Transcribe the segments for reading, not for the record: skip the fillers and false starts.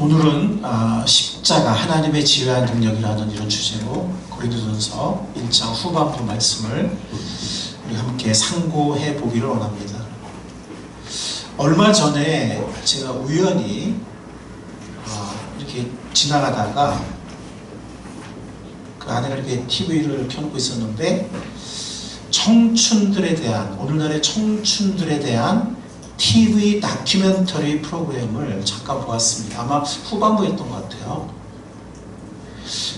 오늘은 십자가 하나님의 지혜와 능력이라는 이런 주제로 고린도전서 1장 후반부 말씀을 우리 함께 상고해 보기를 원합니다. 얼마 전에 제가 우연히 이렇게 지나가다가 그 아내가 이렇게 TV를 켜놓고 있었는데 청춘들에 대한, 오늘날의 청춘들에 대한 TV 다큐멘터리 프로그램을 잠깐 보았습니다. 아마 후반부였던 것 같아요.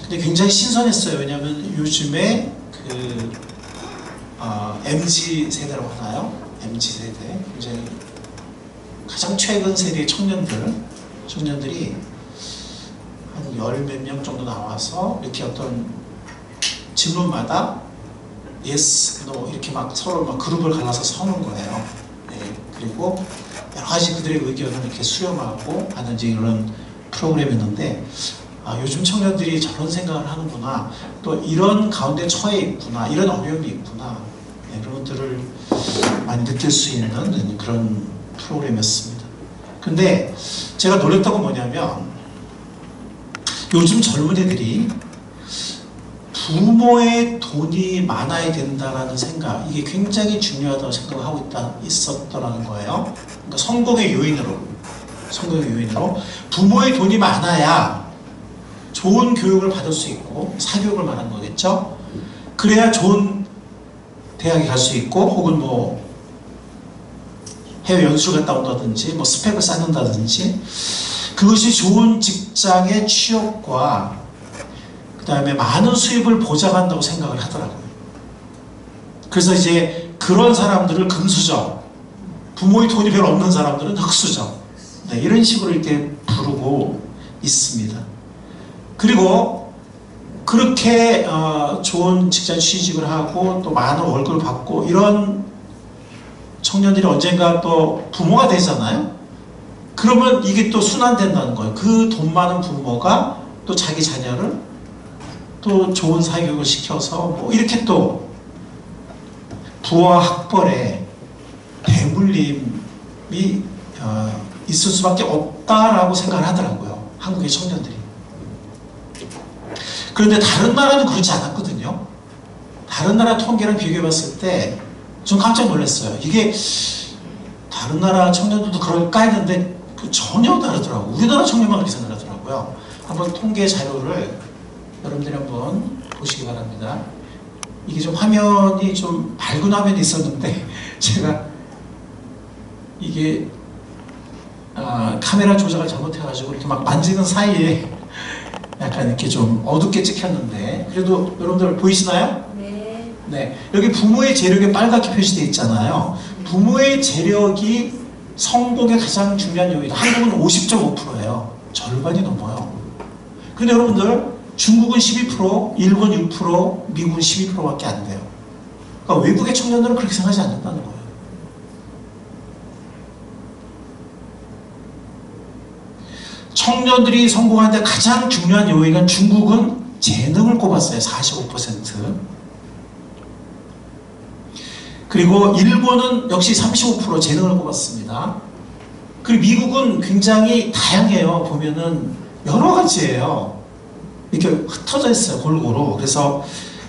근데 굉장히 신선했어요. 왜냐하면 요즘에 그 MZ 세대라고 하나요? MZ 세대, 굉장히 가장 최근 세대의 청년들이 한 열 몇 명 정도 나와서 이렇게 어떤 질문마다 yes, no 이렇게 막 서로 막 그룹을 갈라서 서는 거예요. 네, 그리고 여러 가지 그들의 의견을 이렇게 수렴하고 하는 이제 이런 프로그램이었는데, 요즘 청년들이 저런 생각을 하는구나, 또 이런 가운데 처해 있구나, 이런 어려움이 있구나, 네, 그런 것들을 많이 느낄 수 있는 그런 프로그램이었습니다. 근데 제가 놀랬던 건 뭐냐면, 요즘 젊은이들이 부모의 돈이 많아야 된다라는 생각, 이게 굉장히 중요하다고 생각하고 있었더라는 거예요. 그러니까 성공의 요인으로 부모의 돈이 많아야 좋은 교육을 받을 수 있고 사교육을 말하는 거겠죠. 그래야 좋은 대학에 갈 수 있고, 혹은 뭐 해외 연수를 갔다 온다든지 뭐 스펙을 쌓는다든지, 그것이 좋은 직장의 취업과 그 다음에 많은 수입을 보장한다고 생각을 하더라고요. 그래서 이제 그런 사람들을 금수저, 부모의 돈이 별로 없는 사람들은 흑수저, 네, 이런 식으로 이렇게 부르고 있습니다. 그리고 그렇게 좋은 직장 취직을 하고 또 많은 월급을 받고 이런 청년들이 언젠가 또 부모가 되잖아요. 그러면 이게 또 순환된다는 거예요. 그 돈 많은 부모가 또 자기 자녀를 또 좋은 사교육을 시켜서 뭐 이렇게 또 부와 학벌에 대물림이 있을 수밖에 없다라고 생각을 하더라고요, 한국의 청년들이. 그런데 다른 나라는 그렇지 않았거든요. 다른 나라 통계랑 비교해 봤을 때 좀 깜짝 놀랐어요. 이게 다른 나라 청년들도 그럴까 했는데 전혀 다르더라고요. 우리나라 청년만 그렇게 생각하더라고요. 한번 통계 자료를 여러분들이 한번 보시기 바랍니다. 이게 좀 화면이 좀 밝은 화면이 있었는데 제가 이게 카메라 조작을 잘못해가지고 이렇게 막 만지는 사이에 약간 이렇게 좀 어둡게 찍혔는데, 그래도 여러분들 보이시나요? 네. 네. 여기 부모의 재력이 빨갛게 표시되어 있잖아요. 부모의 재력이 성공의 가장 중요한 요인. 한국은 50.5%예요. 절반이 넘어요. 근데 여러분들, 중국은 12%, 일본 6%, 미국은 12%밖에 안 돼요. 그러니까 외국의 청년들은 그렇게 생각하지 않는다는 거예요. 청년들이 성공하는데 가장 중요한 요인은, 중국은 재능을 꼽았어요. 45%. 그리고 일본은 역시 35% 재능을 꼽았습니다. 그리고 미국은 굉장히 다양해요. 보면은 여러 가지예요. 이렇게 흩어져 있어요, 골고루. 그래서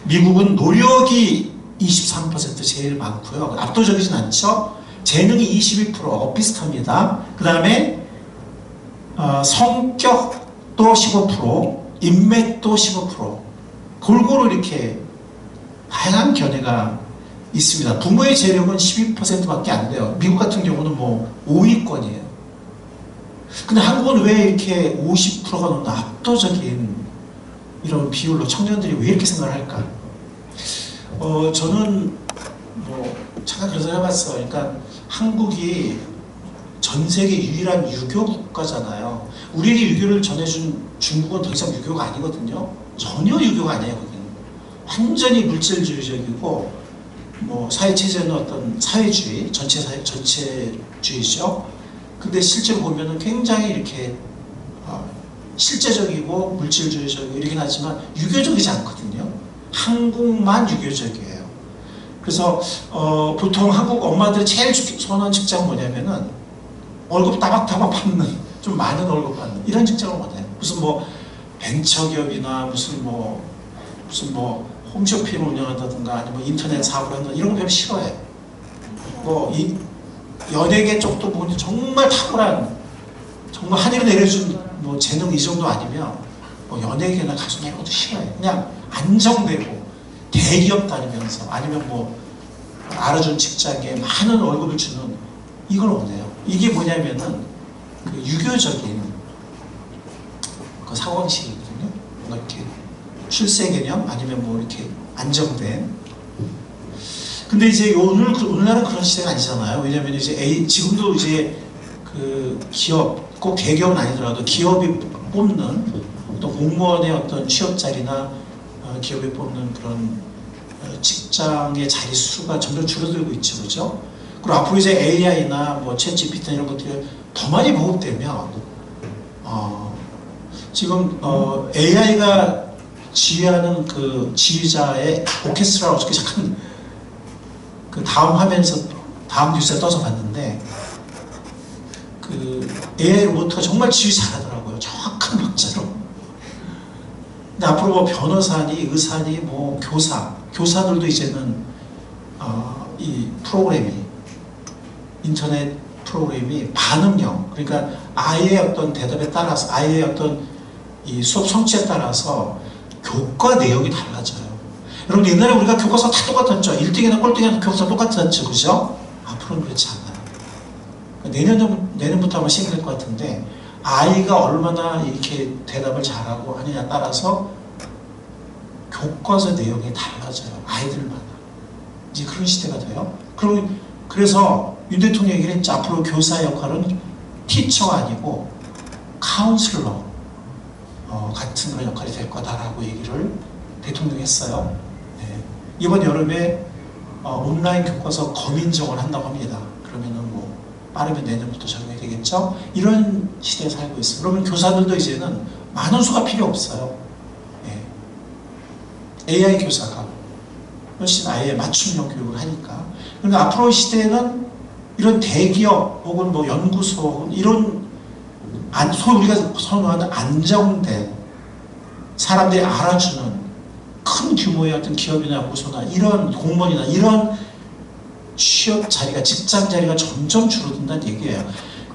미국은 노력이 23% 제일 많고요. 압도적이진 않죠. 재능이 22%, 비슷합니다. 그 다음에 성격도 15%, 인맥도 15%, 골고루 이렇게 다양한 견해가 있습니다. 부모의 재력은 12%밖에 안 돼요. 미국 같은 경우는 뭐 5위권이에요. 근데 한국은 왜 이렇게 50%가 넘는 압도적인 이런 비율로 청년들이 왜 이렇게 생각을 할까? 저는 뭐 잠깐 그런 생각 해봤어요. 그러니까 한국이 전 세계 유일한 유교 국가잖아요. 우리에게 유교를 전해준 중국은 더 이상 유교가 아니거든요. 전혀 유교가 아니에요. 거기는 완전히 물질주의적이고, 뭐 사회체제는 어떤 사회주의, 전체주의죠. 근데 실제로 보면은 굉장히 이렇게 실제적이고 물질주의적이고 이러긴 하지만 유교적이지 않거든요. 한국만 유교적이에요. 그래서 보통 한국 엄마들이 제일 선호하는 직장 뭐냐면은 월급 따박따박 받는 좀 많은 월급 받는 이런 직장을 원해요. 무슨 뭐 벤처기업이나 무슨 뭐 홈쇼핑을 운영한다든가 아니면 인터넷 사업을 한다 이런 거 별로 싫어해요. 뭐 이 연예계 쪽도 보니 정말 탁월한 정말 하늘이 내려준 뭐 재능 이 정도 아니면 뭐 연예계나 가수나 이런 것도 싫어해요. 그냥 안정되고 대기업 다니면서 아니면 뭐 알아준 직장에 많은 월급을 주는 이걸 원해요. 이게 뭐냐면은 그 유교적인 그 사고방식이거든요. 뭔가 이렇게 출세 개념 아니면 뭐 이렇게 안정된. 근데 이제 오늘날은 그런 시대가 아니잖아요. 왜냐면 이제 지금도 이제 그 기업 꼭 대기업은 아니더라도 기업이 뽑는 어떤 공무원의 어떤 취업 자리나 기업이 뽑는 그런 직장의 자리 수가 점점 줄어들고 있죠, 그렇죠? 그리고 앞으로 이제 AI나 뭐 챗GPT 이런 것들이 더 많이 보급되면 지금 AI가 지휘하는 그 지휘자의 오케스트라를 어떻게 잠깐 그 다음 화면에서 다음 뉴스에 떠서 봤는데 그 AI 로봇가 정말 지휘 잘하더라고요. 정확한 박자로. 근데 앞으로 뭐 변호사니 의사니 뭐 교사들도 이제는 이 프로그램이 인터넷 프로그램이 반응형 그러니까 아이의 어떤 대답에 따라서 아이의 어떤 이 수업 성취에 따라서 교과 내용이 달라져요. 여러분 옛날에 우리가 교과서 다 똑같았죠. 1등이나 꼴등이나 교과서 똑같았죠. 그죠? 앞으로는 그렇지 않아요. 내년부터 아마 시행될 것 같은데 아이가 얼마나 이렇게 대답을 잘하고 하느냐에 따라서 교과서 내용이 달라져요. 아이들마다. 이제 그런 시대가 돼요. 그래서 윤 대통령이 얘기를 했죠. 앞으로 교사의 역할은 티처가 아니고 카운슬러 같은 그런 역할이 될 거다라고 얘기를 대통령이 했어요. 네. 이번 여름에 온라인 교과서 검인정을 한다고 합니다. 그러면은 뭐 빠르면 내년부터 적용이 되겠죠. 이런 시대에 살고 있어요. 그러면 교사들도 이제는 많은 수가 필요 없어요. 네. AI 교사가 훨씬 아예 맞춤형 교육을 하니까. 그러니까 앞으로 시대에는 이런 대기업 혹은 뭐 연구소 이런 소위 우리가 선호하는 안정된 사람들이 알아주는 큰 규모의 어떤 기업이나 연구소나 이런 공무원이나 이런 취업 자리가 직장 자리가 점점 줄어든다는 얘기예요.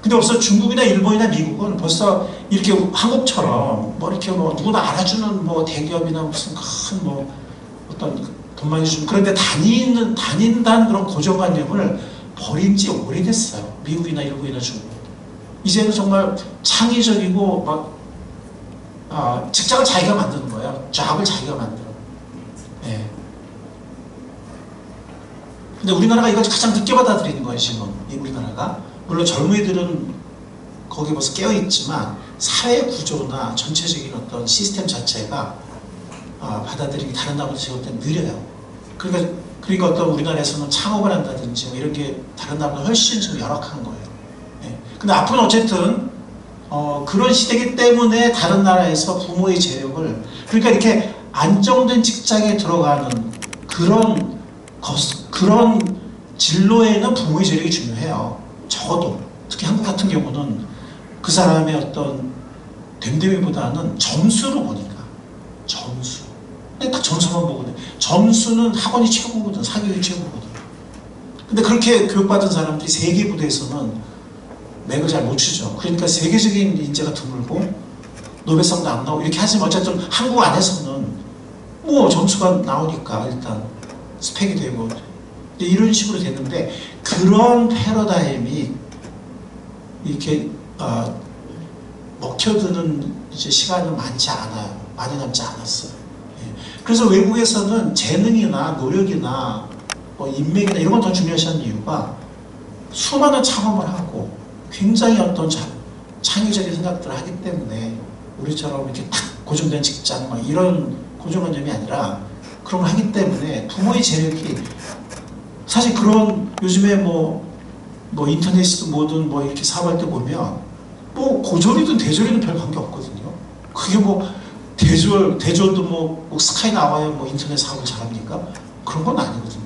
근데 벌써 중국이나 일본이나 미국은 벌써 이렇게 한국처럼 뭐 이렇게 뭐 누구나 알아주는 뭐 대기업이나 무슨 큰 뭐 어떤 돈 많이 주는 그런데 다닌다는 그런 고정관념을 버린 지 오래됐어요. 미국이나 일본이나 중국. 이제는 정말 창의적이고 막 직장을 자기가 만드는 거예요. 잡을 자기가 만들어. 예. 근데 우리나라가 이걸 가장 늦게 받아들이는 거예요, 지금. 우리나라가. 물론 젊은이들은 거기에 벌써 깨어있지만 사회 구조나 전체적인 어떤 시스템 자체가 받아들이기 다른 나라보다 제가 볼 때 느려요. 그러니까 어떤 우리나라에서는 창업을 한다든지 뭐 이런 게 다른 나라보다 훨씬 좀 열악한 거예요. 예. 근데 앞으로는 어쨌든 그런 시대이기 때문에 다른 나라에서 부모의 재력을 그러니까 이렇게 안정된 직장에 들어가는 그런 진로에는 부모의 재력이 중요해요. 적어도 특히 한국 같은 경우는 그 사람의 어떤 됨됨이보다는 점수로 보니까 점수. 근데 딱 점수만 보거든. 점수는 학원이 최고거든. 사교육이 최고거든. 근데 그렇게 교육받은 사람들이 세계 부대에서는 맥을 잘 못 추죠. 그러니까 세계적인 인재가 드물고 노벨상도 안 나오고 이렇게 하지만 어쨌든 한국 안에서는 뭐 점수가 나오니까 일단 스펙이 되고 이런 식으로 되는데 그런 패러다임이 이렇게 먹혀드는 이제 시간은 많지 않아요. 많이 남지 않았어요. 예. 그래서 외국에서는 재능이나 노력이나 뭐 인맥이나 이런 걸 더 중요시하는 이유가 수많은 창업을 하고 굉장히 어떤 창의적인 생각들을 하기 때문에 우리처럼 이렇게 딱 고정된 직장 막 이런 고정관념이 아니라 그런 걸 하기 때문에 부모의 재력이 사실 그런 요즘에 뭐 인터넷이든 뭐든 뭐 이렇게 사업할 때 보면 뭐 고졸이든 대졸이든 별 관계 없거든요. 그게 뭐 대졸도 뭐 스카이 나와요 뭐 인터넷 사업을 잘합니까? 그런 건 아니거든요.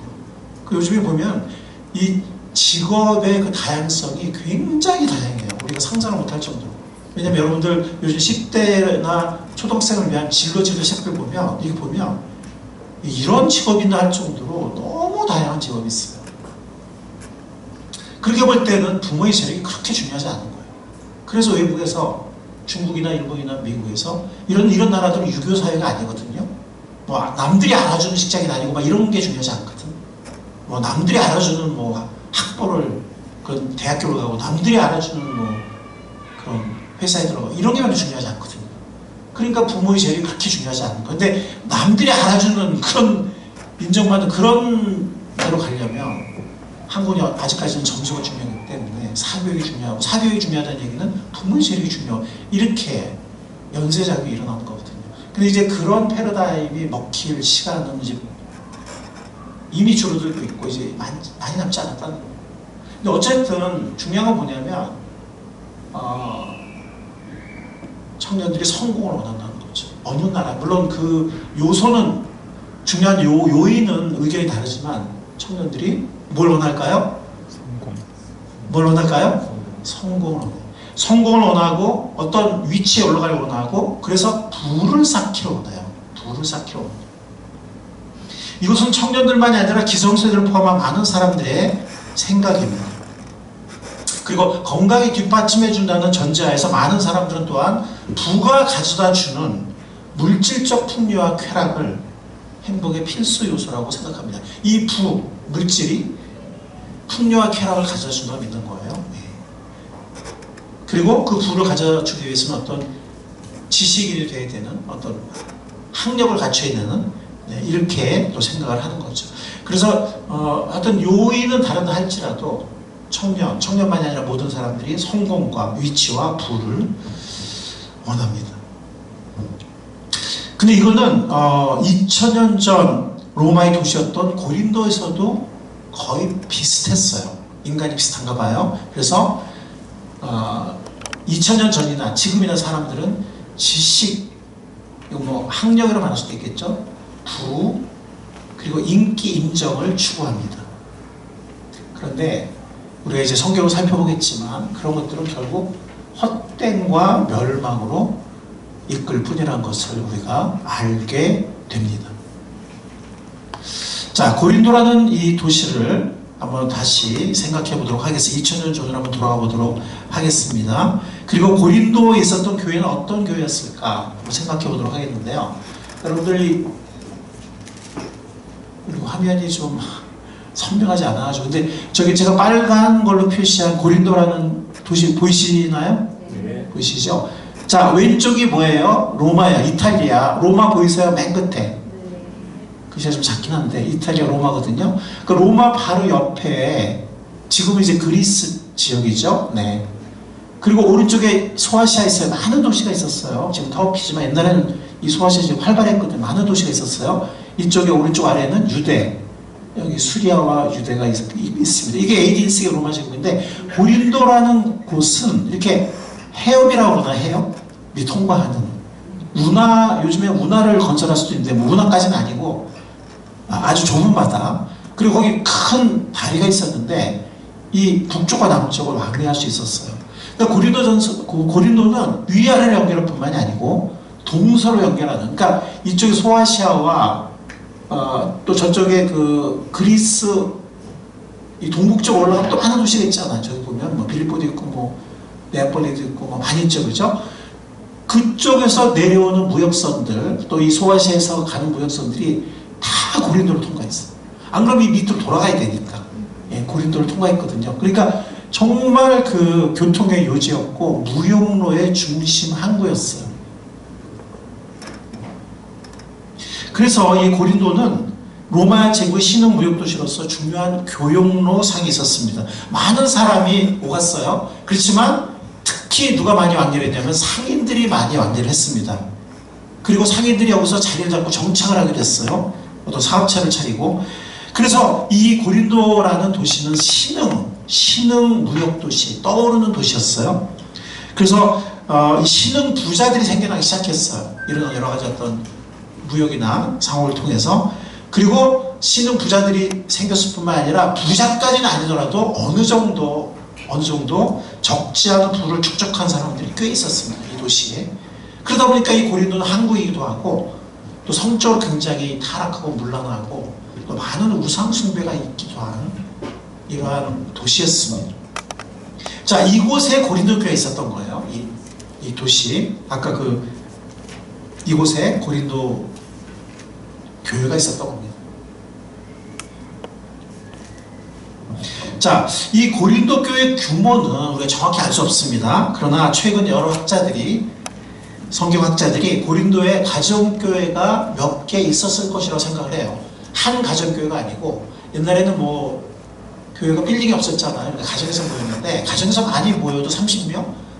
그 요즘에 보면 이 직업의 그 다양성이 굉장히 다양해요. 우리가 상상을 못할 정도로. 왜냐면 여러분들 요즘 10대나 초등생을 위한 진로지도 책들 보면, 이거 보면 이런 직업이 있나 할 정도로 너무 다양한 직업이 있어요. 그렇게 볼 때는 부모의 재력이 그렇게 중요하지 않은 거예요. 그래서 외국에서 중국이나 일본이나 미국에서 이런 나라들은 유교 사회가 아니거든요. 뭐 남들이 알아주는 직장이 아니고 막 이런 게 중요하지 않거든. 뭐 남들이 알아주는 뭐 학벌을 그런 대학교를 가고 남들이 알아주는 뭐 그런 회사에 들어가 이런 게 별로 중요하지 않거든요. 그러니까 부모의 재력이 그렇게 중요하지 않은 거예요. 근데 남들이 알아주는 그런 인정받는 그런 데로 가려면 한국이 아직까지는 점수가 중요하기 때문에 사교육이 중요하고, 사교육이 중요하다는 얘기는 부모의 재력이 중요하고, 이렇게 연쇄작용이 일어나는 거거든요. 근데 이제 그런 패러다임이 먹힐 시간은 이제 이미 줄어들고 있고 이제 많이 남지 않았다는 거예요. 근데 어쨌든 중요한 건 뭐냐면 청년들이 성공을 원한다는 거죠. 어느 나라, 물론 그 요소는 중요한 요인은 의견이 다르지만 청년들이 뭘 원할까요? 뭘 원할까요? 성공을 원해요. 성공을 원하고 어떤 위치에 올라가길 원하고, 그래서 부를 쌓기를 원해요. 부를 쌓기를 원해요. 이것은 청년들만이 아니라 기성세대를 포함한 많은 사람들의 생각입니다. 그리고 건강이 뒷받침해준다는 전제하에서 많은 사람들은 또한 부가 가져다주는 물질적 풍요와 쾌락을 행복의 필수 요소라고 생각합니다. 이 부, 물질이 풍요와 쾌락을 가져다준다고 믿는 거예요. 그리고 그 부를 가져주기 위해서는 어떤 지식인이 되어야 되는, 어떤 학력을 갖춰야 되는, 이렇게 또 생각을 하는 거죠. 그래서 어떤 요인은 다르다 할지라도 청년만이 아니라 모든 사람들이 성공과 위치와 부를 원합니다. 근데 이거는 2000년 전 로마의 도시였던 고린도에서도 거의 비슷했어요. 인간이 비슷한가 봐요. 그래서 2000년 전이나 지금이나 사람들은 지식, 뭐 학력으로 말할 수도 있겠죠. 부, 그리고 인기, 인정을 추구합니다. 그런데 우리가 이제 성경을 살펴보겠지만 그런 것들은 결국 헛됨과 멸망으로 이끌 뿐이라는 것을 우리가 알게 됩니다. 자, 고린도라는 이 도시를 한번 다시 생각해 보도록 하겠습니다. 2000년 전으로 한번 돌아가 보도록 하겠습니다. 그리고 고린도에 있었던 교회는 어떤 교회였을까 한번 생각해 보도록 하겠는데요. 여러분들이 화면이 좀 선명하지 않아가지고, 근데 저기 제가 빨간 걸로 표시한 고린도라는 도시 보이시나요? 네. 보이시죠? 자, 왼쪽이 뭐예요? 로마야, 이탈리아. 로마 보이세요? 맨 끝에. 글씨가 좀 작긴 한데 이탈리아 로마거든요. 그 로마 바로 옆에 지금은 이제 그리스 지역이죠. 네. 그리고 오른쪽에 소아시아에 있어요. 많은 도시가 있었어요. 지금 터키지만 옛날에는 이 소아시아 지금 활발했거든요. 많은 도시가 있었어요. 이쪽에 오른쪽 아래는 유대, 여기 수리아와 유대가 있습니다. 이게 AD1세기 로마 제국인데, 고린도라는 곳은 이렇게 해협이라고 그러나, 해협이 통과하는 운하, 요즘에 운하를 건설할 수도 있는데 뭐 운하까지는 아니고 아주 좁은 바다, 그리고 거기 큰 다리가 있었는데 이 북쪽과 남쪽을 왕래할 수 있었어요. 그러니까 고린도는 위아래를 연결할 뿐만이 아니고 동서로 연결하는, 그러니까 이쪽에 소아시아와 또 저쪽에 그 그리스 이 동북쪽 올라가면 또 많은 도시가 있잖아요. 저기 보면 뭐 빌립보도 있고 뭐 네아폴리도 있고 뭐 많이 있죠, 그죠? 그쪽에서 내려오는 무역선들, 또 이 소아시아에서 가는 무역선들이 다 고린도를 통과했어요. 안 그러면 이 밑으로 돌아가야 되니까. 예, 고린도를 통과했거든요. 그러니까 정말 그 교통의 요지였고 무역로의 중심 항구였어요. 그래서 이 고린도는 로마 제국의 신흥 무역도시로서 중요한 교역로 상이 있었습니다. 많은 사람이 오갔어요. 그렇지만 특히 누가 많이 왕래했냐면 상인들이 많이 왕래를 했습니다. 그리고 상인들이 여기서 자리를 잡고 정착을 하게 됐어요. 또 사업체를 차리고. 그래서 이 고린도라는 도시는 신흥 무역도시, 떠오르는 도시였어요. 그래서 이 신흥 부자들이 생겨나기 시작했어요. 이런 여러 가지 어떤 무역이나 상호를 통해서. 그리고 신흥 부자들이 생겼을 뿐만 아니라 부자까지는 아니더라도 어느 정도 적지 않은 부를 축적한 사람들이 꽤 있었습니다. 이 도시에. 그러다 보니까 이 고린도는 항구이기도 하고 또 성적으로 굉장히 타락하고 문란하고 또 많은 우상 숭배가 있기도 하는 이러한 도시였습니다. 자, 이곳에 고린도 교회가 있었던 거예요. 이 도시, 아까 이곳에 고린도 교회가 있었던 겁니다. 자, 이 고린도 교회 규모는 우리가 정확히 알 수 없습니다. 그러나 최근 여러 성경학자들이 고린도에 가정교회가 몇 개 있었을 것이라고 생각을 해요. 한 가정교회가 아니고, 옛날에는 뭐 교회가 빌딩이 없었잖아요. 그러니까 가정에서 모였는데, 가정에서 많이 모여도 30명,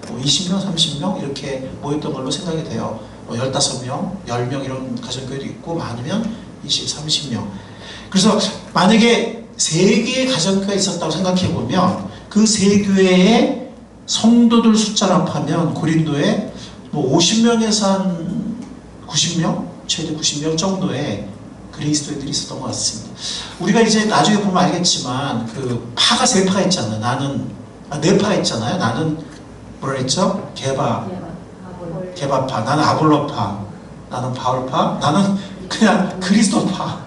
뭐 20명, 30명 이렇게 모였던 걸로 생각이 돼요. 뭐 15명, 10명 이런 가정교회도 있고, 많으면 20, 30명. 그래서 만약에 3개의 가정교회가 있었다고 생각해보면 그 3교회의 성도들 숫자를 합하면 고린도에 뭐 50명에서 한 90명? 최대 90명 정도의 그리스도인들이 있었던 것 같습니다. 우리가 이제 나중에 보면 알겠지만 그 파가 3파가 있잖아요. 4파가 있잖아요. 나는 뭐라 했죠? 게바파, 나는 아볼로파, 나는 바울파, 나는 그냥 그리스도파.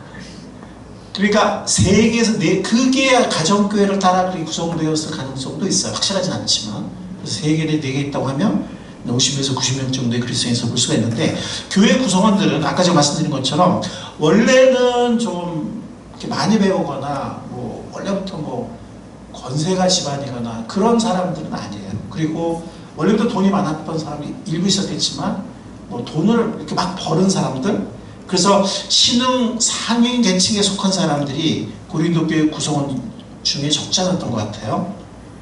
그러니까 3개에서 4개 가정교회를 따라 구성되었을 가능성도 있어요. 확실하진 않지만. 그래서 3개, 4개 있다고 하면 50에서 90명 정도의 그리스도인에서 볼 수가 있는데, 교회 구성원들은 아까 제가 말씀드린 것처럼 원래는 좀 이렇게 많이 배우거나 뭐 원래부터 뭐 권세가 집안이거나 그런 사람들은 아니에요. 그리고 원래부터 돈이 많았던 사람이 일부 있었겠지만 뭐 돈을 이렇게 막 버는 사람들, 그래서 신흥 상위 계층에 속한 사람들이 고린도 교회 구성원 중에 적지 않았던 것 같아요.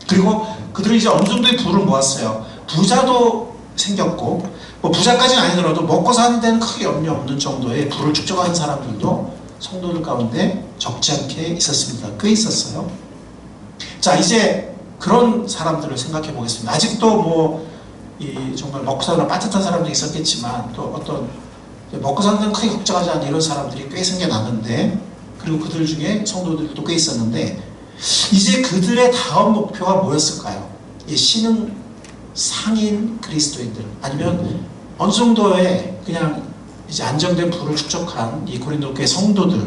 그리고 그들은 이제 어느 정도의 부를 모았어요. 부자도 생겼고, 뭐 부자까지는 아니더라도 먹고 사는 데는 크게 염려 없는 정도의 부를 축적하는 사람들도 성도들 가운데 적지 않게 있었습니다. 꽤 있었어요. 자, 이제 그런 사람들을 생각해 보겠습니다. 아직도 뭐 정말 먹고 사느라 빠듯한 사람도 있었겠지만, 또 어떤 먹고 사는 데는 크게 걱정하지 않는 이런 사람들이 꽤 생겨났는데, 그리고 그들 중에 성도들도 꽤 있었는데, 이제 그들의 다음 목표가 뭐였을까요? 이 신흥 상인 그리스도인들, 아니면 어느 정도의 그냥 이제 안정된 부를 축적한 이 고린도 교회 성도들,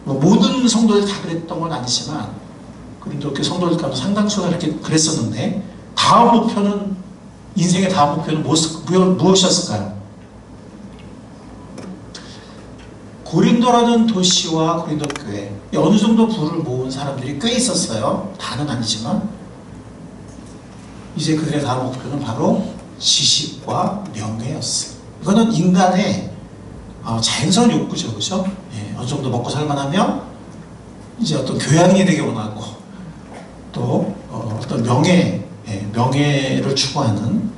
뭐 모든 성도들이 다 그랬던 건 아니지만 고린도 교회 성도들 가운데 상당수가 이렇게 그랬었는데, 다음 목표는, 인생의 다음 목표는 무엇이었을까요? 고린도라는 도시와 고린도 교회, 어느 정도 부를 모은 사람들이 꽤 있었어요. 다는 아니지만. 이제 그들의 다음 목표는 바로 지식과 명예였어요. 이거는 인간의 자연스러운 욕구죠, 그죠? 예, 어느 정도 먹고 살만하면 이제 어떤 교양이 되게 원하고, 또 어떤 명예를 추구하는,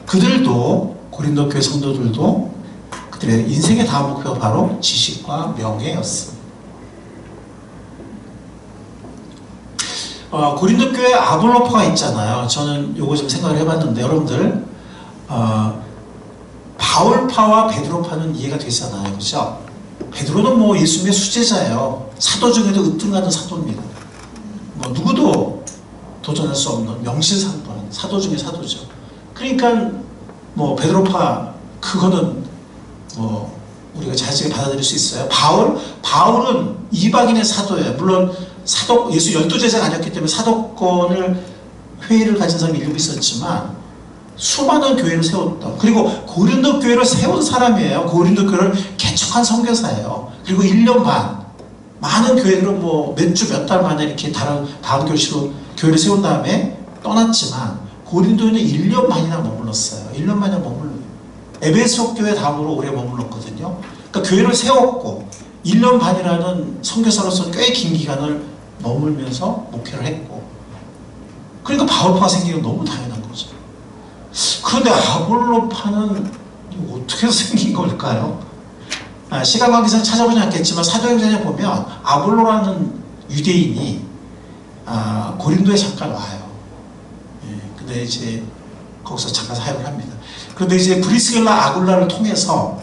그들도, 고린도 교회 성도들도 그들의 인생의 다음 목표가 바로 지식과 명예였습니다. 고린도 교회 아볼로파가 있잖아요. 저는 요거 좀 생각을 해봤는데, 여러분들 바울파와 베드로파는 이해가 되잖아요, 그렇죠? 베드로는 뭐 예수님의 수제자예요. 사도 중에도 으뜸가는 사도입니다. 뭐 누구도 도전할 수 없는 명실상부한 사도 중에 사도죠. 그러니까 뭐 베드로파, 그거는 뭐 우리가 자세히 받아들일 수 있어요. 바울은 이방인의 사도예요. 물론 예수 12제자가 아니었기 때문에 사도권을, 회의를 가진 사람이 일부 있었지만 수많은 교회를 세웠던, 그리고 고린도 교회를 세운 사람이에요. 고린도 교회를 개척한 선교사예요. 그리고 1년 반 많은 교회들은 뭐 몇 주 몇 달 만에 이렇게 다른 교시로 교회를 세운 다음에 떠났지만, 고린도에는 1년 반이나 머물렀어요. 1년 만이나 머물러요. 에베소 교회 다음으로 오래 머물렀거든요. 그러니까 교회를 세웠고 1년 반이라는 선교사로서 꽤 긴 기간을 머물면서 목회를 했고, 그러니까 바울파가 생기는 건 너무 당연한 거죠. 그런데 아볼로파는 어떻게 생긴 걸까요? 시간 관계상 찾아보지 않겠지만 사도행전에 보면 아볼로라는 유대인이 고린도에 잠깐 와요. 근데 이제 거기서 잠깐 사역을 합니다. 그런데 이제 브리스길라 아굴라를 통해서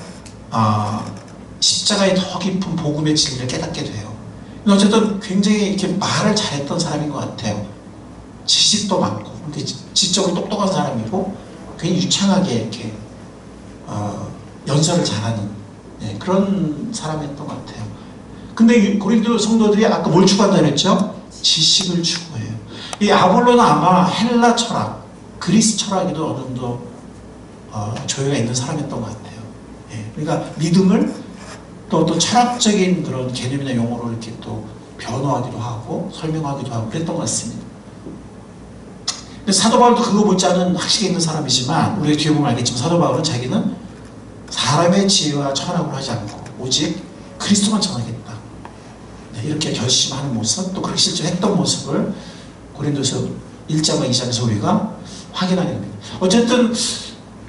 십자가의 더 깊은 복음의 진리를 깨닫게 돼요. 어쨌든 굉장히 이렇게 말을 잘했던 사람인 것 같아요. 지식도 많고. 근데 지적으로 똑똑한 사람이고 굉장히 유창하게 이렇게 연설을 잘하는 그런 사람이었던 것 같아요. 근데 고린도 성도들이 아까 뭘 추구한다 그랬죠? 지식을 추구해요. 이 아볼로는 아마 헬라 철학, 그리스 철학에도 어느 정도 조예가 있는 사람이었던 것 같아요. 그러니까 믿음을 또 철학적인 그런 개념이나 용어로 이렇게 또 변호하기도 하고 설명하기도 하고 그랬던 것 같습니다. 사도 바울도 그거 못지않은 학식이 있는 사람이지만 우리가 뒤에 보면 알겠지만 사도 바울은 자기는 사람의 지혜와 철학으로 하지 않고 오직 그리스도만 전하겠다, 이렇게 결심하는 모습, 또 그렇게 실제로 했던 모습을 고린도서 1장과 2장에서 우리가 확인하게 됩니다. 어쨌든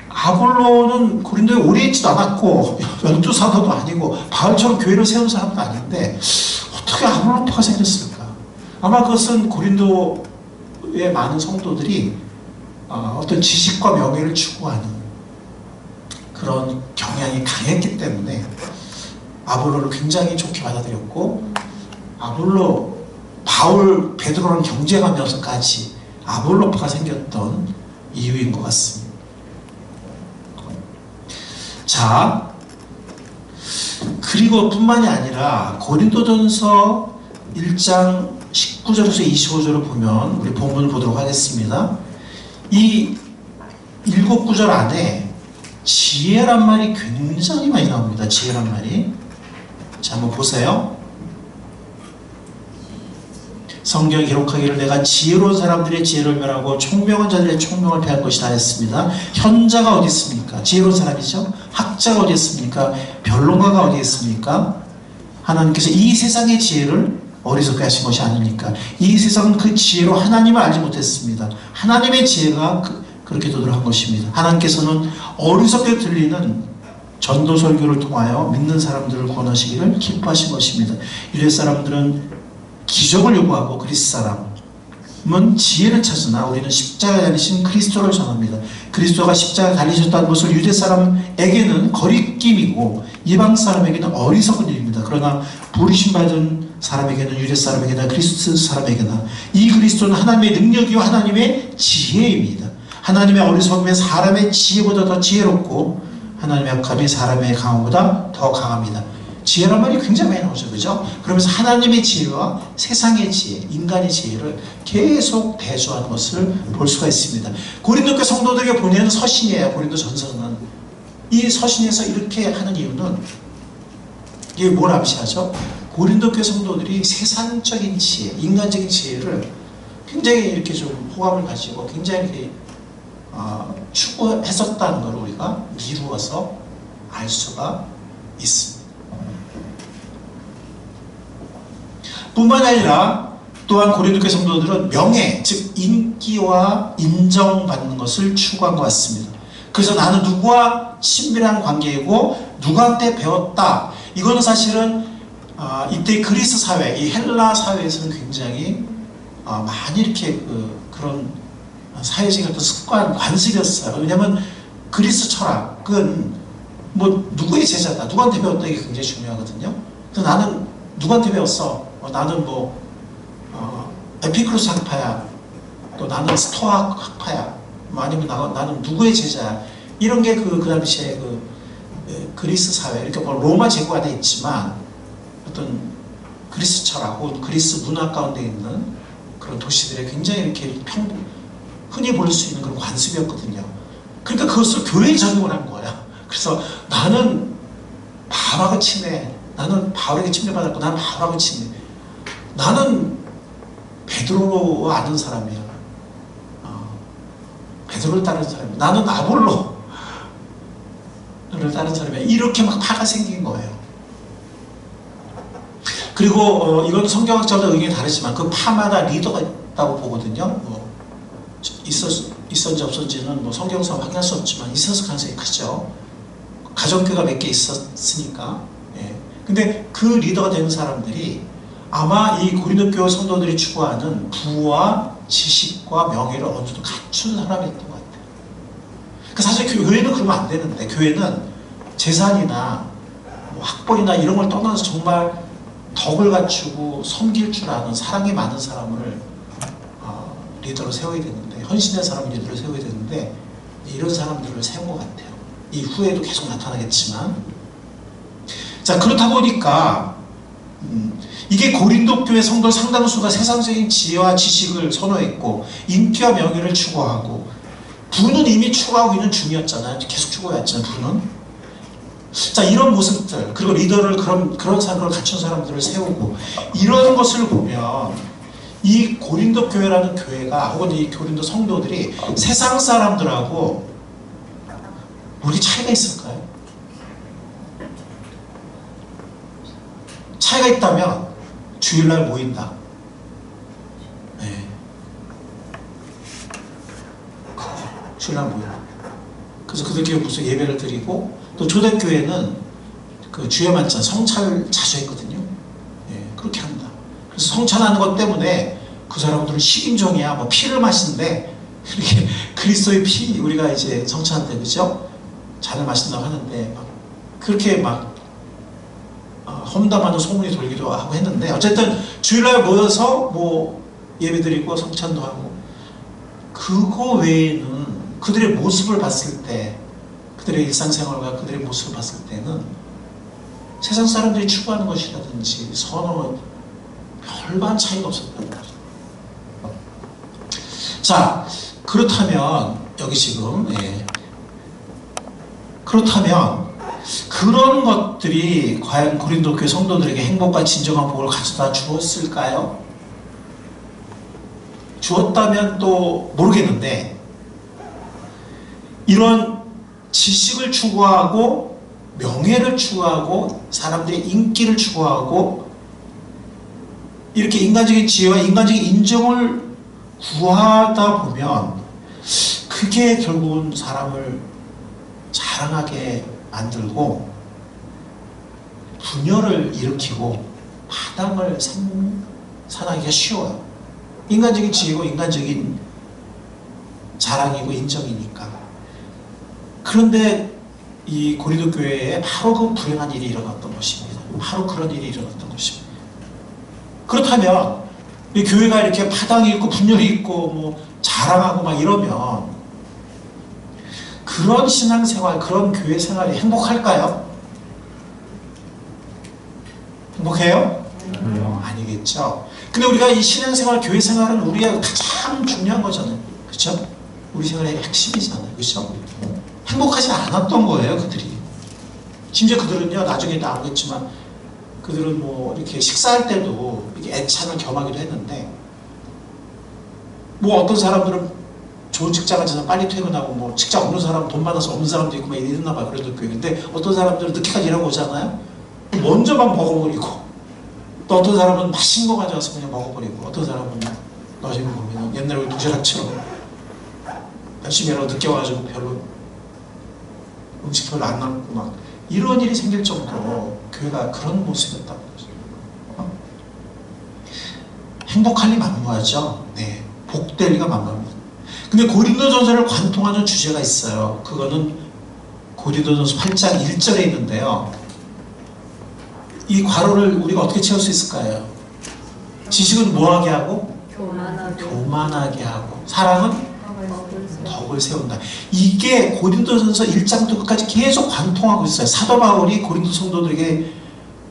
아볼로는 고린도에 오래 있지도 않았고 연두사도도 아니고 바울처럼 교회를 세운 사람도 아닌데 어떻게 아볼로파가 생겼을까? 아마 그것은 고린도의 많은 성도들이 어떤 지식과 명예를 추구하는 그런 경향이 강했기 때문에 아볼로를 굉장히 좋게 받아들였고, 아볼로, 바울, 베드로랑 경쟁하면서까지 아볼로파가 생겼던 이유인 것 같습니다. 자, 그리고 뿐만이 아니라 고린도전서 1장 19절에서 25절을 보면 우리 본문을 보도록 하겠습니다. 이 7구절 안에 지혜란 말이 굉장히 많이 나옵니다. 지혜란 말이. 자, 한번 보세요. 성경에 기록하기를 내가 지혜로운 사람들의 지혜를 멸하고 총명한 자들의 총명을 폐할 것이다 했습니다. 현자가 어디 있습니까? 지혜로운 사람이죠. 학자가 어디 있습니까? 변론가가 어디 있습니까? 하나님께서 이 세상의 지혜를 어리석게 하신 것이 아닙니까? 이 세상은 그 지혜로 하나님을 알지 못했습니다. 하나님의 지혜가 그렇게 도달한 것입니다. 하나님께서는 어리석게 들리는 전도 설교를 통하여 믿는 사람들을 구원하시기를 기뻐하신 것입니다. 유대 사람들은 기적을 요구하고 그리스 사람은 지혜를 찾으나 우리는 십자가에 달리신 그리스도를 전합니다. 그리스도가 십자가에 달리셨다는 것을 유대 사람에게는 거리낌이고 이방 사람에게는 어리석은 일입니다. 그러나 부르심 받은 사람에게는, 유대 사람에게나 그리스 사람에게나 이 그리스도는 하나님의 능력이요 하나님의 지혜입니다. 하나님의 어리석음이 사람의 지혜보다 더 지혜롭고 하나님의 약함이 사람의 강함보다 더 강합니다. 지혜란 말이 굉장히 많이 나오죠, 그죠? 그러면서 하나님의 지혜와 세상의 지혜, 인간의 지혜를 계속 대조하는 것을 볼 수가 있습니다. 고린도교 성도들에게 보내는 서신이에요. 고린도 전서는. 이 서신에서 이렇게 하는 이유는 이게 뭘 암시하죠? 고린도교 성도들이 세상적인 지혜, 인간적인 지혜를 굉장히 이렇게 좀 호감을 가지고 굉장히 이렇게 추구했었다는 걸 우리가 미루어서 알 수가 있습니다. 뿐만 아니라 또한 고린도교 성도들은 명예, 즉 인기와 인정받는 것을 추구한 것 같습니다. 그래서 나는 누구와 친밀한 관계이고 누구한테 배웠다. 이거는 사실은 이때 그리스 사회, 이 헬라 사회에서는 굉장히 많이 이렇게 그런 사회적인 어떤 습관, 관습이었어요. 왜냐하면 그리스 철학은 뭐 누구의 제자다, 누구한테 배웠다, 이게 굉장히 중요하거든요. 그래서 나는 누구한테 배웠어? 나는 뭐 에피크루스 학파야, 또 나는 스토아 학파야, 뭐 아니면 나는 누구의 제자야. 이런 게 그 당시에 그리스 사회, 이렇게 뭐 로마 제국 안에 있지만 어떤 그리스 철학 혹은 그리스 문화 가운데 있는 그런 도시들에 굉장히 이렇게 흔히 볼 수 있는 그런 관습이었거든요. 그러니까 그것을 교회에 적용을 한 거야. 그래서 나는 바울하고 친해, 나는 바울에게 침례받았고 나는 바울하고 친해, 나는 베드로와 아는 사람이야, 베드로를 따르는 사람이야, 나는 아볼로를 따르는 사람이야. 이렇게 막 파가 생긴 거예요. 그리고 이건 성경학자마다 의견이 다르지만 그 파마다 리더가 있다고 보거든요. 있었는지 없었는지는 뭐 성경상 확인할 수 없지만 있었을 가능성이 크죠. 가정교가 몇 개 있었으니까. 근데 그 리더가 되는 사람들이 아마 이 고린도교 성도들이 추구하는 부와 지식과 명예를 어느 정도 갖춘 사람이었던 것 같아요. 그러니까 사실 교회는 그러면 안 되는데, 교회는 재산이나 뭐 학벌이나 이런 걸 떠나서 정말 덕을 갖추고 섬길 줄 아는 사랑이 많은 사람을 리더로 세워야 되는데 헌신의 사람 리더를 세워야 되는데 이런 사람들을 세운 것 같아요. 이후에도 계속 나타나겠지만. 자, 그렇다 보니까 이게 고린도 교회 성도 상당수가 세상적인 지혜와 지식을 선호했고 인기와 명예를 추구하고, 부는 이미 추구하고 있는 중이었잖아요. 계속 추구했잖아요, 부는. 자, 이런 모습들, 그리고 리더를 그런 사람을 갖춘 사람들을 세우고, 이런 것을 보면 이 고린도 교회라는 교회가, 혹은 이 고린도 성도들이 세상 사람들하고 우리 차이가 있을까요? 차이가 있다면 주일날 모인다. 네. 주일날 모인다. 그래서 그들끼리 무슨 예배를 드리고, 또 초대교회는 그 주여 만찬 성찬을 자주 했거든요. 예, 그렇게 합니다. 그래서 성찬하는 것 때문에 그 사람들은 식인종이야, 뭐 피를 마시는데, 이렇게 그리스도의 피, 우리가 이제 성찬할 때, 그죠? 잔을 마신다고 하는데, 막 그렇게 막 험담하는 소문이 돌기도 하고 했는데, 어쨌든 주일날 모여서 뭐 예배드리고 성찬도 하고, 그거 외에는 그들의 모습을 봤을 때, 그들의 일상생활과 그들의 모습을 봤을 때는 세상 사람들이 추구하는 것이라든지 선호 별반 차이가 없었단 말이에요. 자, 그렇다면 여기 지금 그렇다면 그런 것들이 과연 고린도 교회 성도들에게 행복과 진정한 복을 가져다 주었을까요? 주었다면 또 모르겠는데, 이런 지식을 추구하고 명예를 추구하고 사람들의 인기를 추구하고 이렇게 인간적인 지혜와 인간적인 인정을 구하다 보면 그게 결국은 사람을 자랑하게 만들고 분열을 일으키고 파당을 생산하기가 쉬워요. 인간적인 지혜고 인간적인 자랑이고 인정이니까. 그런데 이 고린도 교회에 바로 그 불행한 일이 일어났던 것입니다. 바로 그런 일이 일어났던 것입니다. 그렇다면 이 교회가 이렇게 파당이 있고 분열이 있고 뭐 자랑하고 막 이러면 그런 신앙생활, 그런 교회 생활이 행복할까요? 행복해요? 아니겠죠. 근데 우리가 이 신앙생활, 교회 생활은 우리가 가장 중요한 거잖아요. 그렇죠? 우리 생활의 핵심이잖아요. 그렇죠? 행복하지 않았던 거예요, 그들이. 심지어 그들은요, 나중에 나오겠지만, 그들은 뭐, 이렇게 식사할 때도 이렇게 애찬을 겸하기도 했는데, 뭐 어떤 사람들은 좋은 직장을 가서 빨리 퇴근하고, 뭐 직장 없는 사람, 돈 많아서 없는 사람도 있고 막 이랬나 봐요, 그래도 교회. 근데 어떤 사람들은 늦게까지 일하고 오잖아요? 먼저 막 먹어버리고, 또 어떤 사람은 맛있는 거 가져와서 그냥 먹어버리고, 어떤 사람은 나중에 보면 옛날에 우리 도시락처럼 열심히 하라고 늦게 와가지고 별로 음식 별로 안 남고 막 이런 일이 생길 정도로 교회가 그런 모습이었다는 거죠. 행복할 리 만무하죠. 네, 복될 리가 만무합니다. 근데 고린도전서를 관통하는 주제가 있어요. 그거는 고린도전서 8장 1절에 있는데요. 이 괄호를 우리가 어떻게 채울 수 있을까요? 지식은 뭐하게 하고? 교만하게 하고. 사랑은? 덕을 세운다. 이게 고린도전서 1장부터 끝까지 계속 관통하고 있어요. 사도 바울이 고린도 성도들에게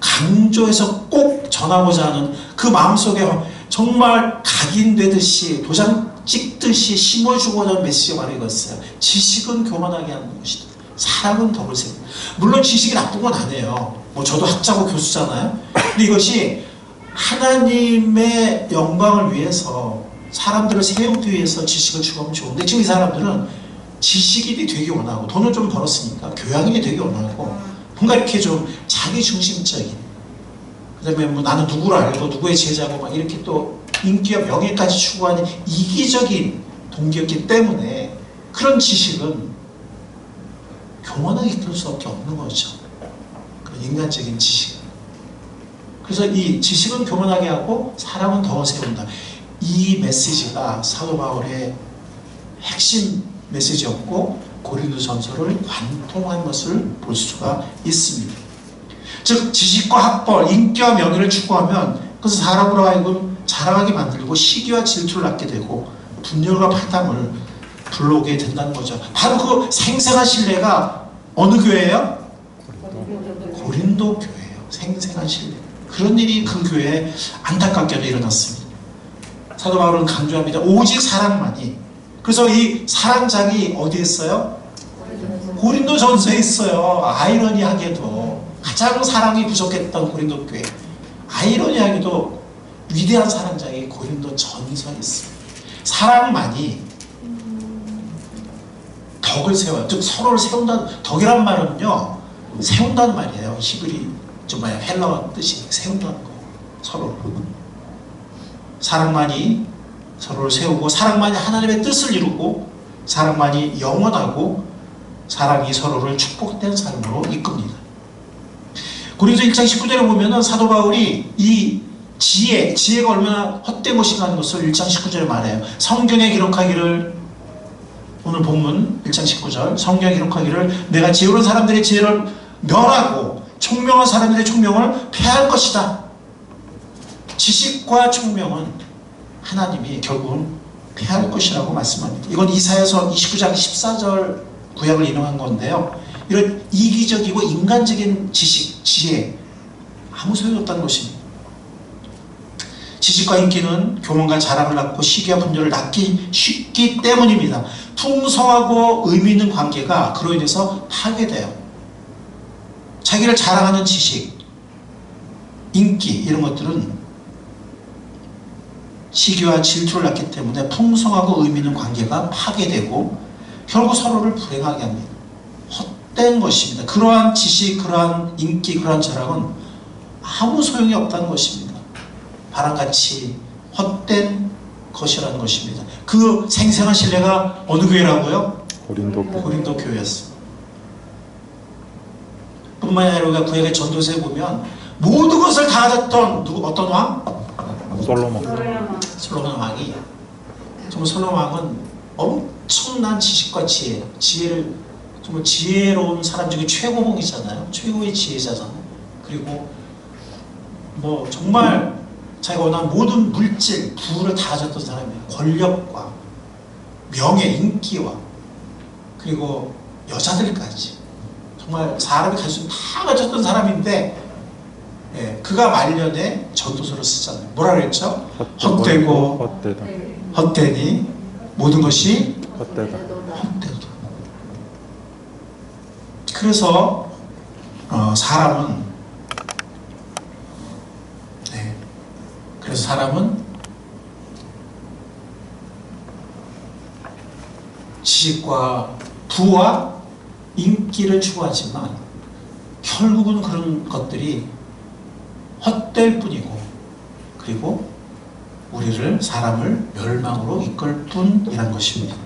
강조해서 꼭 전하고자 하는 그 마음속에 정말 각인되듯이 도장 찍듯이 심어주고자 하는 메시지가 바로 이거였어요. 지식은 교만하게 하는 것이다. 사랑은 덕을 세운다. 물론 지식이 나쁜 건 아니에요. 뭐 저도 학자고 교수잖아요. 근데 이것이 하나님의 영광을 위해서 사람들을 세우기 위해서 지식을 추구하면 좋은데, 지금 이 사람들은 지식인이 되기 원하고 돈을 좀 벌었으니까 교양인이 되기 원하고 뭔가 이렇게 좀 자기 중심적인, 그 다음에 뭐 나는 누구를 알고 누구의 제자고 막 이렇게 또 인기와 명예까지 추구하는 이기적인 동기였기 때문에 그런 지식은 교만하게 이끌 수밖에 없는 거죠. 그런 인간적인 지식은. 그래서 이 지식은 교만하게 하고 사랑은 더 세운다. 이 메시지가 사도 바울의 핵심 메시지였고 고린도전서를 관통한 것을 볼 수가 있습니다. 즉 지식과 학벌, 인기와 명예를 추구하면 그것은 사람으로 하여금 자랑하게 만들고 시기와 질투를 낳게 되고 분열과 파담을 불러오게 된다는 거죠. 바로 그 생생한 신뢰가 어느 교회예요? 고린도 교회예요. 생생한 신뢰. 그런 일이 그 교회에 안타깝게도 일어났습니다. 사도 바울은 강조합니다. 오직 사랑만이. 그래서 이 사랑장이 어디에 있어요? 고린도 전서에 있어요. 아이러니하게도 가장 사랑이 부족했던 고린도 교회, 아이러니하게도 위대한 사랑장이 고린도 전서에 있습니다. 사랑만이 덕을 세워요. 즉 서로를 세운다는, 덕이란 말은요 세운다는 말이에요. 히브리 정말 헬라어 뜻이 세운다는 거. 서로를. 사랑만이 서로를 세우고, 사랑만이 하나님의 뜻을 이루고, 사랑만이 영원하고, 사랑이 서로를 축복된 삶으로 이끕니다. 고린도 1장 19절에 보면은 사도 바울이 이 지혜가 얼마나 헛된 것인가 하는 것을 1장 19절에 말해요. 성경에 기록하기를, 오늘 본문 1장 19절, 성경에 기록하기를 내가 지혜로운 사람들의 지혜를 멸하고 총명한 사람들의 총명을 폐할 것이다. 지식과 총명은 하나님이 결국은 폐할 것이라고 말씀합니다. 이건 이사야서 29장 14절 구약을 인용한 건데요. 이런 이기적이고 인간적인 지식, 지혜 아무 소용이 없다는 것입니다. 지식과 인기는 교만과 자랑을 낳고 시기와 분열을 낳기 쉽기 때문입니다. 풍성하고 의미 있는 관계가 그로 인해서 파괴돼요. 자기를 자랑하는 지식, 인기 이런 것들은 시기와 질투를 낳기 때문에 풍성하고 의미 있는 관계가 파괴되고 결국 서로를 불행하게 합니다. 헛된 것입니다. 그러한 지식, 그러한 인기, 그러한 자랑은 아무 소용이 없다는 것입니다. 바람같이 헛된 것이라는 것입니다. 그 생생한 신뢰가 어느 교회라고요? 고린도 교회였습니다. 뿐만이 아니라 우리가 구약의 전도서에 보면 모든 것을 다 가졌던 어떤 왕? 솔로몬 왕이, 정말 솔로몬 왕은 엄청난 지식과 지혜를 정말 지혜로운 사람 중에 최고봉이잖아요. 최고의 지혜자잖아요. 그리고 뭐 정말 자기가 원하는 모든 물질, 부를 다 가졌던 사람이에요. 권력과 명예, 인기와 그리고 여자들까지 정말 사람이 가질 수 있는 다 가졌던 사람인데, 예, 그가 말년에 전도서를 쓰잖아요. 뭐라 그랬죠? 헛되고 헛되니 모든 것이 헛되다. 그래서 사람은 지식과 부와 인기를 추구하지만 결국은 그런 것들이 헛될 뿐이고, 그리고 사람을 멸망으로 이끌 뿐이란 것입니다.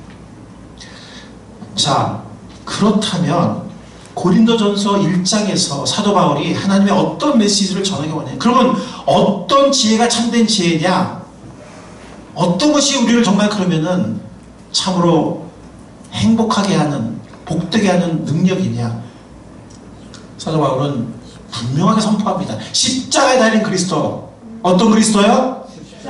자, 그렇다면 고린도전서 1장에서 사도 바울이 하나님의 어떤 메시지를 전하기 원해요? 그러면 어떤 지혜가 참된 지혜냐? 어떤 것이 우리를 정말 그러면은 참으로 행복하게 하는, 복되게 하는 능력이냐? 사도 바울은 분명하게 선포합니다. 십자가에 달린 그리스도. 어떤 그리스도요?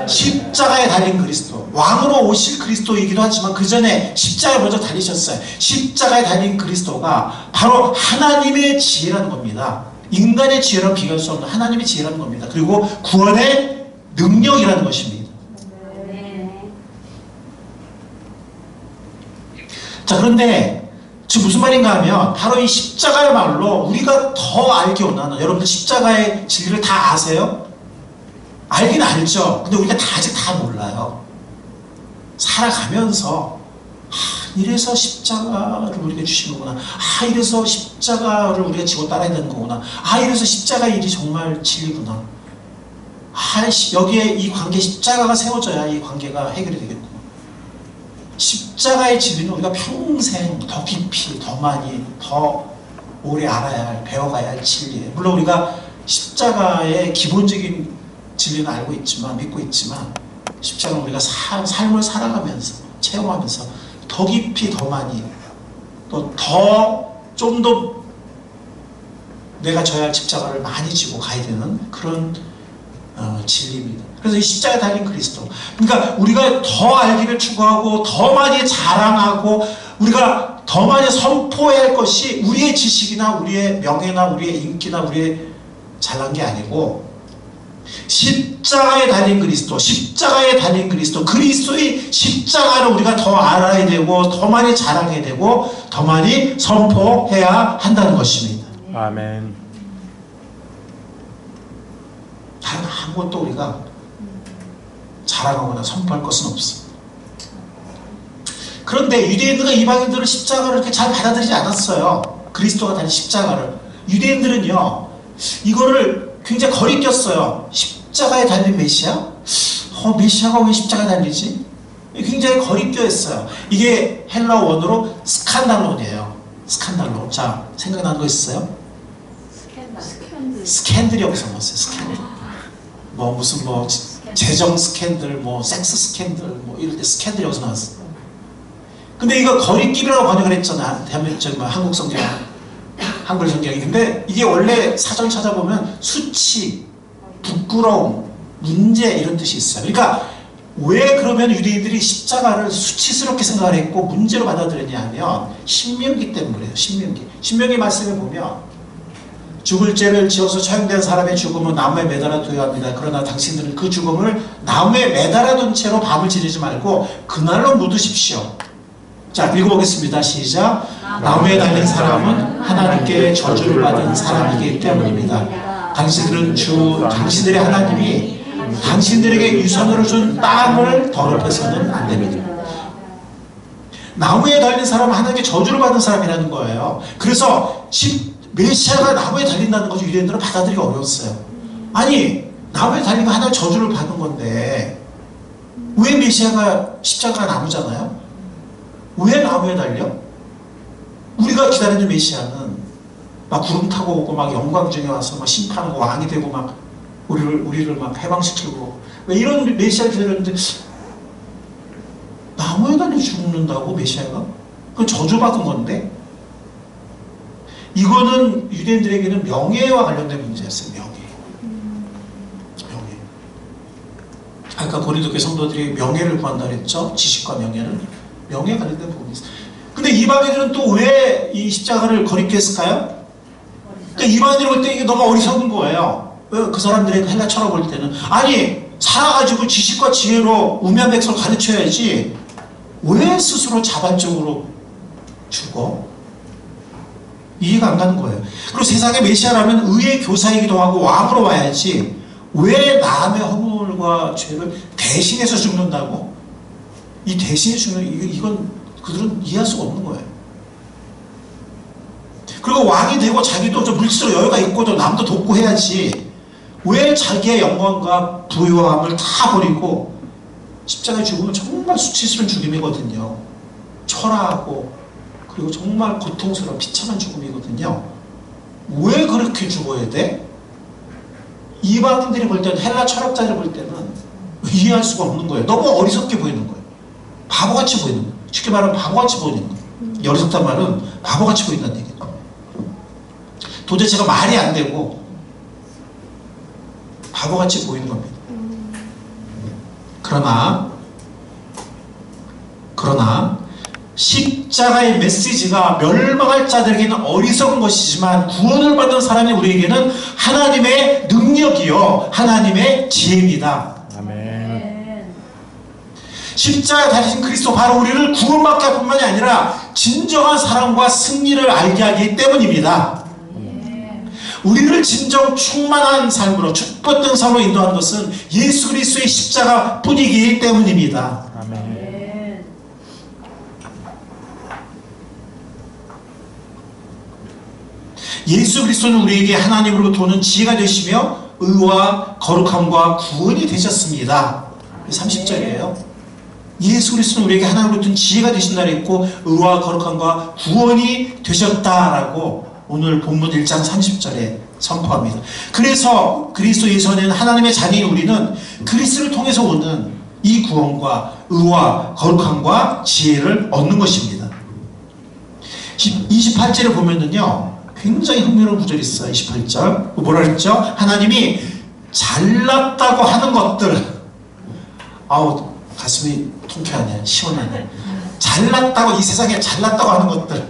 십자가에 달린 그리스도. 왕으로 오실 그리스도이기도 하지만 그 전에 십자가에 먼저 달리셨어요. 십자가에 달린 그리스도가 바로 하나님의 지혜라는 겁니다. 인간의 지혜랑 비교할 수 없는 하나님의 지혜라는 겁니다. 그리고 구원의 능력이라는 것입니다. 자, 그런데 지금 무슨 말인가 하면 바로 이 십자가야말로 우리가 더 알기 원하는, 여러분들 십자가의 진리를 다 아세요? 알긴 알죠. 근데 우리가 아직 다 몰라요. 살아가면서 이래서 십자가를 우리가 주신 거구나. 이래서 십자가를 우리가 지고 따라야 되는 거구나. 이래서 십자가 일이 정말 진리구나. 여기에 이 관계, 십자가가 세워져야 이 관계가 해결이 되겠구나. 십자가의 진리는 우리가 평생 더 깊이, 더 많이, 더 오래 알아야 할, 배워가야 할 진리예요. 물론 우리가 십자가의 기본적인 진리는 알고 있지만, 믿고 있지만, 십자가는 우리가 삶을 살아가면서, 체험하면서 더 깊이, 더 많이, 또 좀 더 내가 져야 할 십자가를 많이 지고 가야 되는 그런 진리입니다. 그래서 이 십자가에 달린 그리스도. 그러니까 우리가 더 알기를 추구하고 더 많이 자랑하고 우리가 더 많이 선포해야 할 것이 우리의 지식이나 우리의 명예나 우리의 인기나 우리의 잘난 게 아니고 십자가에 달린 그리스도, 십자가에 달린 그리스도, 그리스도의 십자가를 우리가 더 알아야 되고 더 많이 자랑해야 되고 더 많이 선포해야 한다는 것입니다. 아멘. 다른 아무것도 우리가 자랑하거나 선포할 것은 없습니다. 그런데 유대인들과 이방인들은 십자가를 이렇게 잘 받아들이지 않았어요. 그리스도가 달린 십자가를. 유대인들은요, 이거를 굉장히 거리꼈어요. 십자가에 달린 메시아? 메시아가 왜 십자가에 달리지? 굉장히 거리껴했어요. 이게 헬라 원어로 스칸달론이에요. 스칸달론. 자, 생각나는 거 있어요? 스캔들이 여기서 나왔어요. 스캔들. 무슨 재정 스캔들, 섹스 스캔들, 이럴 때 스캔들이 여기서 나왔어요. 근데 이거 거리낌이라고 번역을 했잖아. 대한민국 한국 성경, 한글 성경이. 근데 이게 원래 사전 찾아보면 수치, 부끄러움, 문제 이런 뜻이 있어요. 그러니까 왜 그러면 유대인들이 십자가를 수치스럽게 생각을 했고 문제로 받아들였냐 하면 신명기 때문에 그래요. 신명기 말씀에 보면 죽을 죄를 지어서 처형된 사람의 죽음은 나무에 매달아 둬야 합니다. 그러나 당신들은 그 죽음을 나무에 매달아 둔 채로 밤을 지르지 말고 그날로 묻으십시오. 자, 읽어보겠습니다. 시작. 나무에 달린 사람은 하나님께 저주를 받은 사람이기 때문입니다. 당신들은 당신들의 하나님이 당신들에게 유산으로 준 땅을 더럽혀서는 안 됩니다. 나무에 달린 사람은 하나님께 저주를 받은 사람이라는 거예요. 그래서 메시아가 나무에 달린다는 것을 유대인들은 받아들이기 어려웠어요. 아니, 나무에 달린 거 하나님 저주를 받은 건데 왜 메시아가 십자가가 나무잖아요? 왜 나무에 달려? 우리가 기다리는 메시아는 막 구름 타고 오고 막 영광 중에 와서 막 심판하고 왕이 되고 막 우리를 막 해방시키고 왜 이런 메시아를 기다렸는데 나무에 달려 죽는다고 메시아가? 그건 저주받은 건데 이거는 유대인들에게는 명예와 관련된 문제였어요. 명예. 아까 고린도교회 성도들이 명예를 구한다 그랬죠? 지식과 명예를. 명예에 관련된 부분이 있어요. 근데 이방인들은 또 왜 이 십자가를 거리게 했을까요? 그러니까 이방인들이 볼 때 이게 너무 어리석은 거예요. 그 사람들의 헬라 철학 볼 때는 아니 살아가지고 지식과 지혜로 우매한 백성을 가르쳐야지 왜 스스로 자발적으로 죽어? 이해가 안 가는 거예요. 그리고 세상의 메시아라면 의의 교사이기도 하고 왕으로 와야지 왜 남의 허물과 죄를 대신해서 죽는다고? 이 대신해 죽는 이건 그들은 이해할 수가 없는 거예요. 그리고 왕이 되고 자기도 좀 물질적으로 여유가 있고 좀 남도 돕고 해야지 왜 자기의 영광과 부유함을 다 버리고 십자가에 죽으면 정말 수치스러운 죽음이거든요. 초라하고 그리고 정말 고통스러운 비참한 죽음이거든요. 왜 그렇게 죽어야 돼? 이방인들이 볼 때는 헬라 철학자들 볼 때는 이해할 수가 없는 거예요. 너무 어리석게 보이는 거예요. 바보같이 보이는 거예요. 쉽게 말하면 바보같이 보이는 거예요. 어리석단 말은 바보같이 보인다는 얘기예요. 도대체가 말이 안 되고 바보같이 보이는 겁니다. 그러나 십자가의 메시지가 멸망할 자들에게는 어리석은 것이지만 구원을 받은 사람이 우리에게는 하나님의 능력이요 하나님의 지혜입니다. 아멘. 십자가에 달리신 그리스도 바로 우리를 구원받게 할 뿐만이 아니라 진정한 사랑과 승리를 알게 하기 때문입니다. 우리를 진정 충만한 삶으로 축복된 삶으로 인도하는 것은 예수 그리스도의 십자가 뿐이기 때문입니다. 아멘. 예수 그리스도는 우리에게 하나님으로부터 오는 지혜가 되시며 의와 거룩함과 구원이 되셨습니다. 30절이에요. 예수 그리스도는 우리에게 하나님으로부터 지혜가 되신다 그랬고 의와 거룩함과 구원이 되셨다라고 오늘 본문 1장 30절에 선포합니다. 그래서 그리스도 예수 안에는 하나님의 자녀인 우리는 그리스도를 통해서 오는 이 구원과 의와 거룩함과 지혜를 얻는 것입니다. 28절에 보면은요 굉장히 흥미로운 구절이 있어요. 28절 뭐라 그랬죠? 하나님이 잘났다고 하는 것들, 아우 가슴이 통쾌하네, 시원하네. 잘났다고, 이 세상에 잘났다고 하는 것들,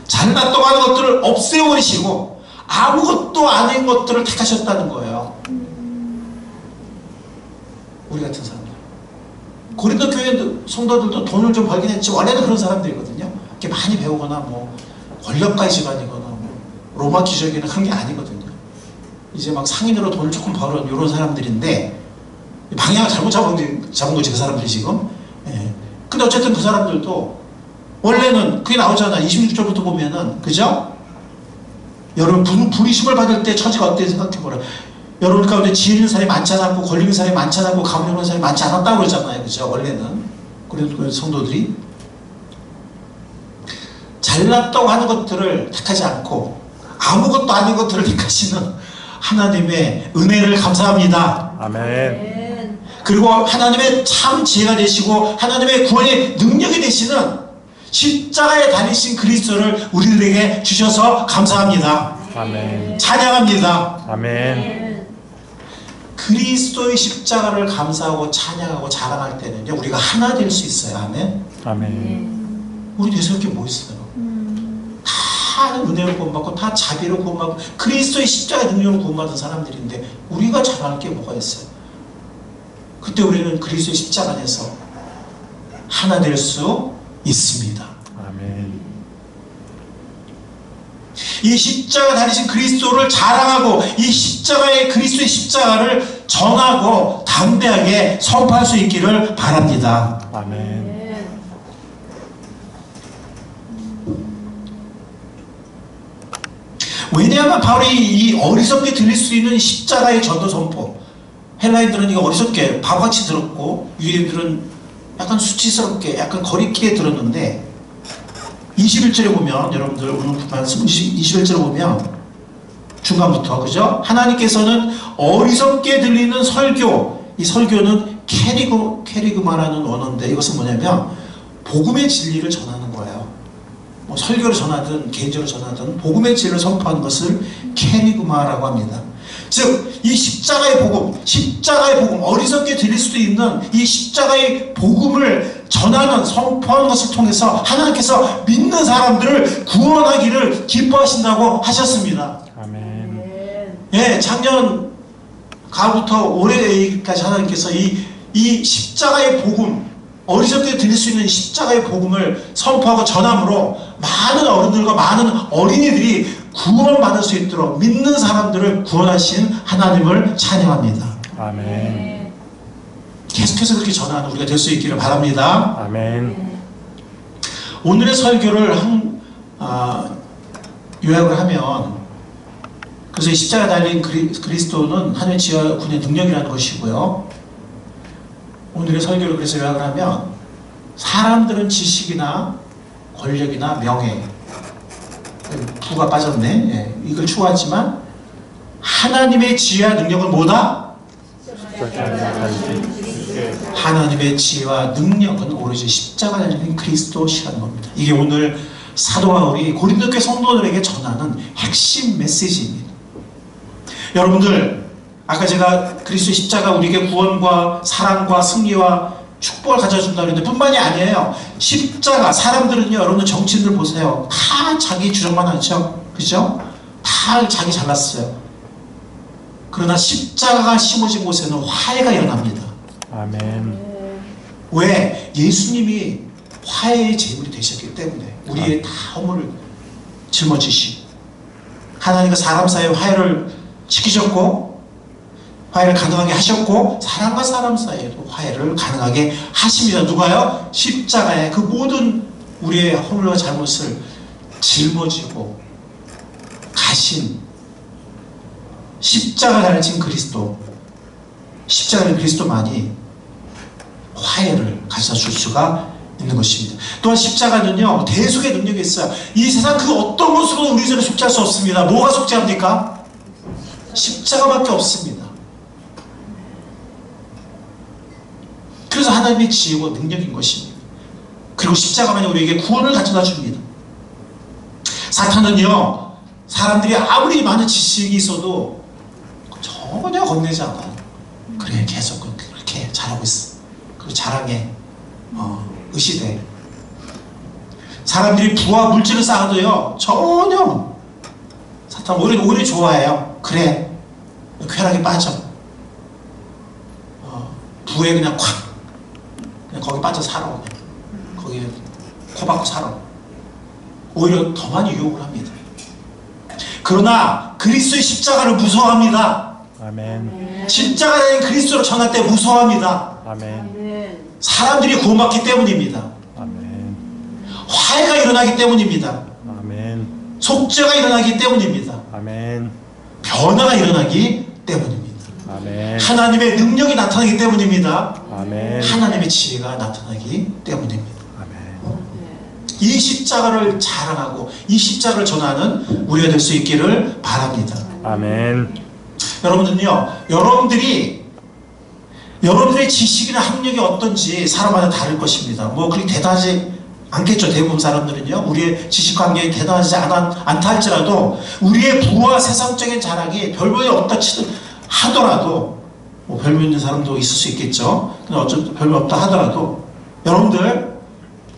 잘났다고 하는 것들을 없애버리시고 아무것도 아닌 것들을 택하셨다는 거예요. 우리 같은 사람들, 고린도 교회 성도들도 돈을 좀 벌긴 했지 원래는 그런 사람들이거든요. 이렇게 많이 배우거나 뭐 권력가의 집안이거나 뭐 로마 귀족이나 그런 게 아니거든요. 이제 막 상인으로 돈을 조금 벌은 이런 사람들인데 방향을 잘못 잡은 거지 그 사람들이 지금. 예. 근데 어쨌든 그 사람들도 원래는 그게 나오잖아. 26절부터 보면은, 그죠? 여러분 부리심을 받을 때 처지가 어때 생각해보라. 여러분 가운데 지혜 있는 사람이 많지 않았고 권력 있는 사람이 많지 않았고 가문 있는 사람이 많지 않았다고 그러잖아요. 그죠? 원래는. 그래서 성도들이 잘났다고 하는 것들을 택하지 않고 아무것도 아닌 것들을 택하시는 하나님의 은혜를 감사합니다. 아멘. 그리고 하나님의 참 지혜가 되시고 하나님의 구원의 능력이 되시는 십자가에 달리신 그리스도를 우리들에게 주셔서 감사합니다. 아멘. 찬양합니다. 아멘. 그리스도의 십자가를 감사하고 찬양하고 자랑할 때는요, 우리가 하나 될 수 있어요. 아멘. 아멘. 우리 대수할 게 뭐 있어요? 다 은혜로 구원받고 다 자비로 구원받고 그리스도의 십자가 능력으로 구원받은 사람들인데 우리가 잘할 게 뭐가 있어요? 그때 우리는 그리스도의 십자가 안에서 하나 될 수 있습니다. 아멘. 이 십자가 달리신 그리스도를 자랑하고 이 십자가의 그리스도의 십자가를 전하고 담대하게 선포할 수 있기를 바랍니다. 아멘. 왜냐하면 바로 이 어리석게 들릴 수 있는 십자가의 전도 선포, 헬라인들은 이거 어리석게 바보같이 들었고 유대인들은 약간 수치스럽게 약간 거리끼게 들었는데 21절에 보면, 여러분들 오늘 말씀 21절에 보면 중간부터, 그죠? 하나님께서는 어리석게 들리는 설교, 이 설교는 캐리그마라는 언어인데 이것은 뭐냐면 복음의 진리를 전하는 거예요. 뭐 설교를 전하든 개인적으로 전하든 복음의 진리를 선포하는 것을 캐리그마라고 합니다. 즉 이 십자가의 복음, 어리석게 들릴 수도 있는 이 십자가의 복음을 전하는, 선포하는 것을 통해서 하나님께서 믿는 사람들을 구원하기를 기뻐하신다고 하셨습니다. 아멘. 예, 작년 가을부터 올해까지 하나님께서 이 십자가의 복음, 어리석게 들릴 수 있는 십자가의 복음을 선포하고 전함으로 많은 어른들과 많은 어린이들이 구원받을 수 있도록 믿는 사람들을 구원하신 하나님을 찬양합니다. 아멘. 계속해서 그렇게 전하는 우리가 될 수 있기를 바랍니다. 아멘. 오늘의 설교를 요약을 하면, 그래서 십자가 달린 그리스도는 하나님의 지혜와 군의 능력이라는 것이고요. 오늘의 설교를 그래서 요약을 하면, 사람들은 지식이나 권력이나 명예, 부가 빠졌네. 예, 이걸 추구하지만 하나님의 지혜와 능력은 뭐다? 하나님의 지혜와 능력은 오로지 십자가 달린 그리스도시라는 겁니다. 이게 오늘 사도 바울이 고린도 교회 성도들에게 전하는 핵심 메시지입니다. 여러분들, 아까 제가 그리스도 십자가 우리에게 구원과 사랑과 승리와 축복을 가져준다 그랬는데 뿐만이 아니에요. 십자가, 사람들은요, 여러분들 정치인들 보세요. 다 자기 주장만 하죠. 그죠? 다 자기 잘났어요. 그러나 십자가가 심어진 곳에는 화해가 일어납니다. 아멘. 왜? 예수님이 화해의 제물이 되셨기 때문에 우리의 다 허물을 짊어지시고 하나님과 사람 사이의 화해를 시키셨고 화해를 가능하게 하셨고 사람과 사람 사이에도 화해를 가능하게 하십니다. 누가요? 십자가에 그 모든 우리의 허물과 잘못을 짊어지고 가신 십자가 달린 그리스도, 십자가의 그리스도만이 화해를 가져다 줄 수가 있는 것입니다. 또한 십자가는요, 대속의 능력이 있어요. 이 세상 그 어떤 것으로도 우리 죄를 속죄할 수 없습니다. 뭐가 속죄합니까? 십자가밖에 없습니다. 그래서 하나님의 지혜와 능력인 것입니다. 그리고 십자가만이 우리에게 구원을 가져다 줍니다. 사탄은요, 사람들이 아무리 많은 지식이 있어도 전혀 겁내지 않아요. 그래, 계속 그렇게 잘하고 있어. 그리고 자랑해. 의시돼. 사람들이 부와 물질을 쌓아도요, 전혀 사탄 오히려 좋아해요. 그래, 쾌락에 빠져. 부에 그냥 그냥 거기 빠져 살아. 그냥. 거기 코박고 살아. 오히려 더 많이 유혹을 합니다. 그러나 그리스도의 십자가를 무서워합니다. 아멘. 십자가 된 그리스도를 전할 때 무서워합니다. 아멘. 사람들이 구원받기 때문입니다. 아멘. 화해가 일어나기 때문입니다. 아멘. 속죄가 일어나기 때문입니다. 아멘. 변화가 일어나기 때문입니다. 아멘. 하나님의 능력이 나타나기 때문입니다. 아멘. 하나님의 지혜가 나타나기 때문입니다. 아멘. 이 십자가를 자랑하고 이 십자가를 전하는 우리가 될 수 있기를 바랍니다. 아멘. 여러분들은요, 여러분들의 지식이나 학력이 어떤지 사람마다 다를 것입니다. 뭐 그렇게 대단하지 않겠죠. 대부분 사람들은요, 우리의 지식과 학력이 대단하지 않다 할지라도 우리의 부와 세상적인 자랑이 별볼이 없다 하더라도, 뭐 별로 있는 사람도 있을 수 있겠죠. 근데 어쨌든 별로 없다 하더라도 여러분들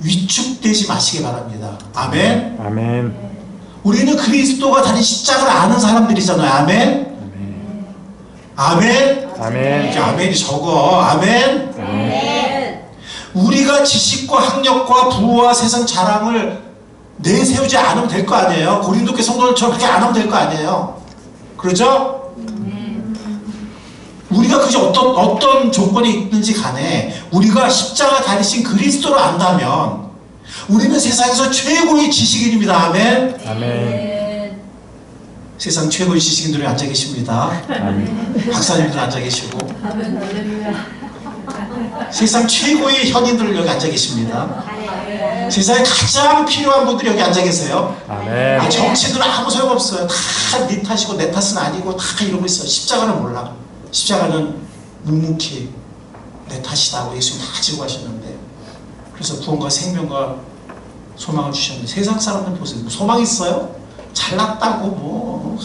위축되지 마시기 바랍니다. 아멘. 아멘. 우리는 그리스도가 다린 십자가를 아는 사람들이잖아요. 아멘. 아멘. 아멘. 이렇게 아멘이 적어. 아멘. 아멘. 우리가 지식과 학력과 부와 세상 자랑을 내세우지 않으면 될 거 아니에요. 고린도교 성도들처럼 그렇게 안 하면 될 거 아니에요. 그러죠? 우리가 그저 어떤 조건이 있는지 간에 우리가 십자가 다니신 그리스도를 안다면 우리는 세상에서 최고의 지식인입니다. 아멘. 아멘. 세상 최고의 지식인들이 앉아 계십니다. 아멘. 박사님들 앉아 계시고 세상 최고의 현인들 여기 앉아 계십니다. 세상에 가장 필요한 분들이 여기 앉아 계세요. 아멘. 정치들은 아무 소용없어요. 다 네 탓이고 내 탓은 아니고 다 이러고 있어요. 십자가는 몰라. 십자가는 묵묵히 내 탓이다. 예수님 다 지고 가셨는데, 그래서 구원과 생명과 소망을 주셨는데 세상 사람들 보세요. 소망 있어요? 잘났다고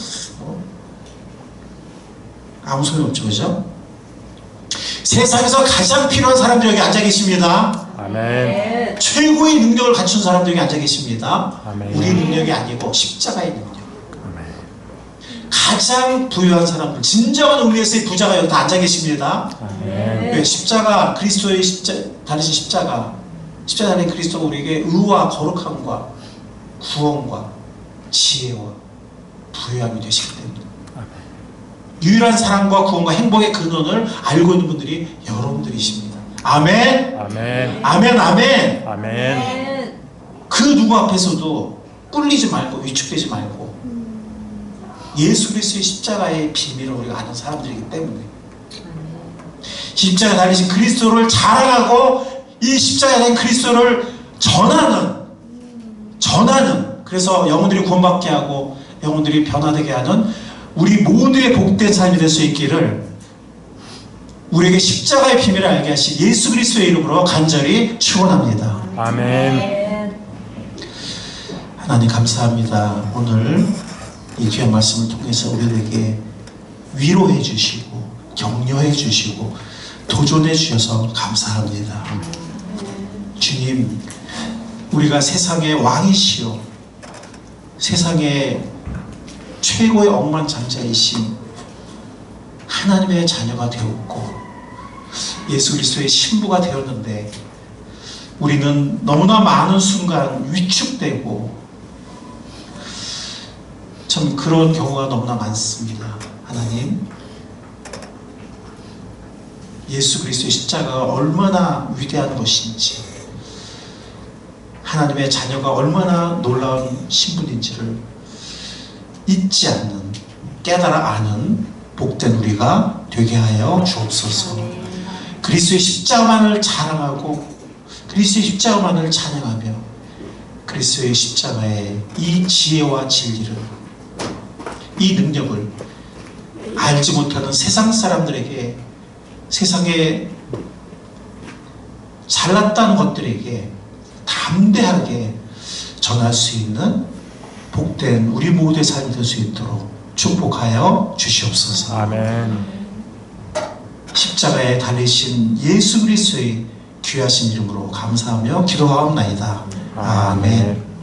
아무 소용없죠. 그죠? 세상에서 가장 필요한 사람들이 여기 앉아 계십니다. 아멘. 최고의 능력을 갖춘 사람들이 여기 앉아 계십니다. 아멘. 우리 능력이 아니고 십자가의 능력. 아멘. 가장 부유한 사람들, 진정한 의미에서의 부자가 여기 다 앉아 계십니다. 아멘. 왜? 십자가, 그리스도의 다니신 십자가 다닌 그리스도가 우리에게 의와 거룩함과 구원과 지혜와 부유함이 되시기 때문에 유일한 사랑과 구원과 행복의 근원을 알고 있는 분들이 여러분들이십니다. 아멘. 아멘. 아멘. 아멘. 아멘. 그 누구 앞에서도 꿀리지 말고 위축되지 말고 예수 그리스도의 십자가의 비밀을 우리가 아는 사람들이기 때문에 십자가 달리신 그리스도를 자랑하고 이 십자가에 대한 그리스도를 전하는 그래서 영혼들이 구원받게 하고 영혼들이 변화되게 하는 우리 모두의 복된 삶이 될 수 있기를 우리에게 십자가의 비밀을 알게 하신 예수 그리스도의 이름으로 간절히 축원합니다. 아멘. 하나님 감사합니다. 오늘 이 귀한 말씀을 통해서 우리에게 위로해 주시고 격려해 주시고 도전해 주셔서 감사합니다. 주님, 우리가 세상의 왕이시오 세상의 최고의 억만장자이신 하나님의 자녀가 되었고 예수 그리스도의 신부가 되었는데 우리는 너무나 많은 순간 위축되고 참 그런 경우가 너무나 많습니다. 하나님, 예수 그리스도의 십자가가 얼마나 위대한 것인지 하나님의 자녀가 얼마나 놀라운 신분인지를 잊지 않는, 깨달아 아는 복된 우리가 되게 하여 주옵소서. 그리스도의 십자가만을 자랑하고 그리스도의 십자가만을 찬양하며 그리스도의 십자가의 이 지혜와 진리를, 이 능력을 알지 못하는 세상 사람들에게, 세상에 잘났다는 것들에게 담대하게 전할 수 있는 복된 우리 모두의 삶이 될 수 있도록 축복하여 주시옵소서. 아멘. 십자가에 달리신 예수 그리스도의 귀하신 이름으로 감사하며 기도하옵나이다. 아멘.